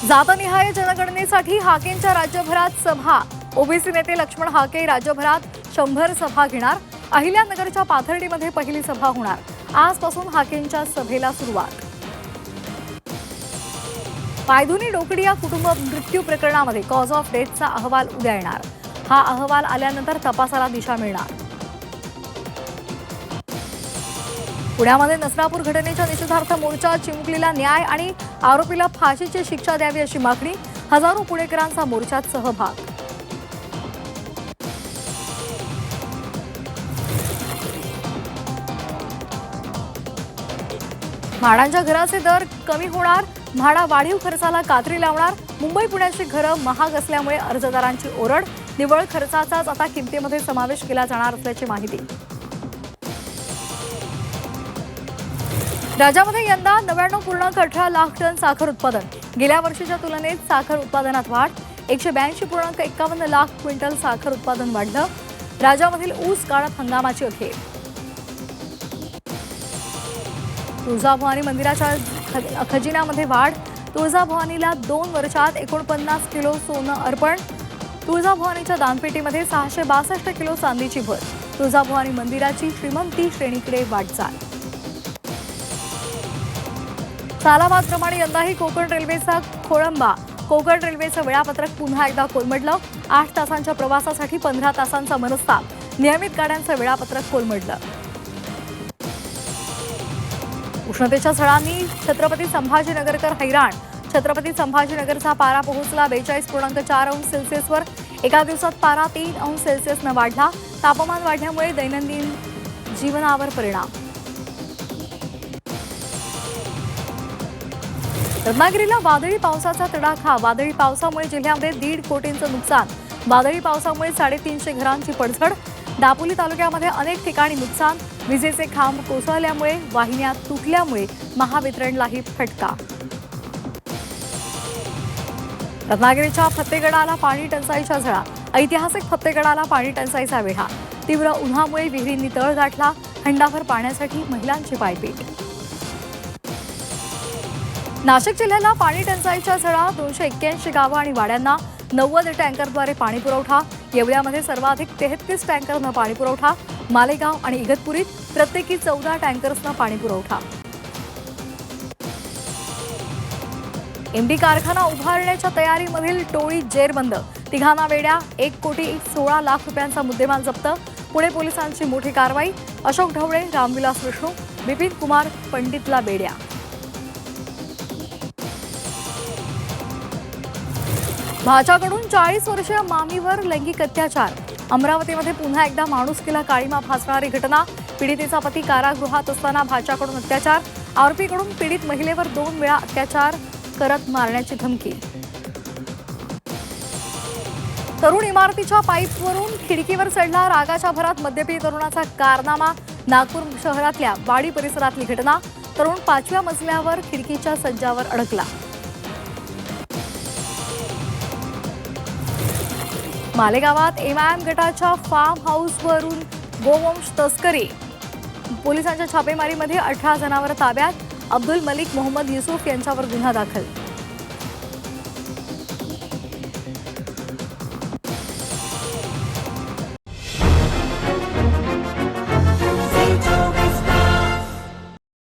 जातनिहाय जनगणनेसाठी हाकेंच्या राज्यभरात सभा। ओबीसी नेते लक्ष्मण हाके राज्यभरात 100 सभा घेणार। अहिल्यानगरच्या पाथर्डीमध्ये पहिली सभा होणार। आजपासून हाकेंच्या सभेला सुरुवात। पायधुनी डोकडिया कुटुंब मृत्यू प्रकरणामध्ये कॉज ऑफ डेथचा अहवाल उद्या येणार। हा अहवाल आल्यानंतर तपासाला दिशा मिळणार। पुण्यामध्ये नसरापूर घटनेच्या निषेधार्थ मोर्चा। चिमुकलीला न्याय आणि आरोपीला फाशीची शिक्षा द्यावी अशी मागणी। हजारो पुणेकरांचा मोर्चात सहभाग। म्हाडांच्या घराचे दर कमी होणार। म्हाडा वाढीव खर्चाला कात्री लावणार। मुंबई पुण्याची घरं महाग असल्यामुळे अर्जदारांची ओरड। निव्वळ खर्चाचाच आता किमतीमध्ये समावेश केला जाणार असल्याची माहिती। राज्यामध्ये यंदा 99.18 लाख टन साखर उत्पादन। गेल्या वर्षीच्या तुलनेत साखर उत्पादनात वाढ। 182.51 लाख क्विंटल साखर उत्पादन वाढलं। राज्यामधील ऊस गाळप हंगामाची अखेर। तुळजाभवानी मंदिराच्या खजिन्यामध्ये वाढ। तुळजाभवानीला 2 वर्षात 49 किलो सोनं अर्पण। तुळजाभवानीच्या दानपेटीमध्ये 662 किलो चांदीची भर। तुळजाभवानी मंदिराची श्रीमंती श्रेणीकडे वाटचाल। सालाबादप्रमाणे यंदाही कोकण रेल्वेचा खोळंबा। कोकण रेल्वेचं वेळापत्रक पुन्हा एकदा कोलमडलं। 8 तासांच्या प्रवासासाठी 15 तासांचा मनस्ताप। नियमित गाड्यांचं वेळापत्रक कोलमडलं। उष्णतेच्या झळांनी छत्रपती संभाजीनगरकर हैराण। छत्रपती संभाजीनगरचा पारा पोहोचला 42.4 अंश सेल्सिअसवर। एका दिवसात पारा 3 अंश सेल्सिअसनं वाढला। तापमान वाढल्यामुळे दैनंदिन जीवनावर परिणाम। रत्नागिरीला वादळी पावसाचा तडाखा। वादळी पावसामुळे जिल्ह्यामध्ये 1.5 कोटींचं नुकसान। वादळी पावसामुळे 350 घरांची पडझड। दापोली तालुक्यामध्ये अनेक ठिकाणी नुकसान। विजेचे खांब कोसळल्यामुळे वाहिन्या तुटल्यामुळे महावितरणलाही फटका। रत्नागिरीच्या फत्तेगडाला पाणी टंचाईच्या झळा। ऐतिहासिक फत्तेगडाला पाणी टंचाईचा वेढा। तीव्र उन्हामुळे विहिरींनी तळ गाठला। हंडाभर पाण्यासाठी महिलांची पायपीट। नाशिक जिल्ह्याला पाणी टंचाईच्या झळा। 281 गावं आणि वाड्यांना 90 टँकरद्वारे पाणी पुरवठा। येवल्यामध्ये सर्वाधिक 33 टँकरनं पाणी पुरवठा। मालेगाव आणि इगतपुरीत प्रत्येकी 14 टँकर्सनं पाणी पुरवठा। एमडी कारखाना उभारण्याच्या तयारीमधील टोळी जेरबंद। तिघांना वेड्या। 1.16 लाख रुपयांचा मुद्देमाल जप्त। पुणे पोलिसांची मोठी कारवाई। अशोक ढवळे, रामविलास विष्णू, बिपिन कुमार पंडितला बेड्या। भाच्याकडून 40 वर्षीय मामीवर लैंगिक अत्याचार। अमरावतीमध्ये पुन्हा एकदा माणुसकीला काळीमा फासणारी घटना। पीडितेचा पती कारागृहात असताना भाच्याकडून अत्याचार। आरोपीकडून पीडित महिलेवर 2 वेळा अत्याचार करत मारण्याची धमकी। तरुण इमारतीच्या पाईपवरून खिडकीवर चढला। रागाच्या भरात मद्यपी तरुणाचा कारनामा। नागपूर शहरातल्या वाडी परिसरातली घटना। तरुण 5व्या मजल्यावर खिडकीच्या सज्जावर अडकला। मालेगावात एमआयएम गटाच्या फार्म हाऊसवरून गोवंश तस्करी। पोलिसांच्या छापेमारीमध्ये 18 जनावरं ताब्यात। अब्दुल मलिक मोहम्मद युसुफ यांच्यावर गुन्हा दाखल।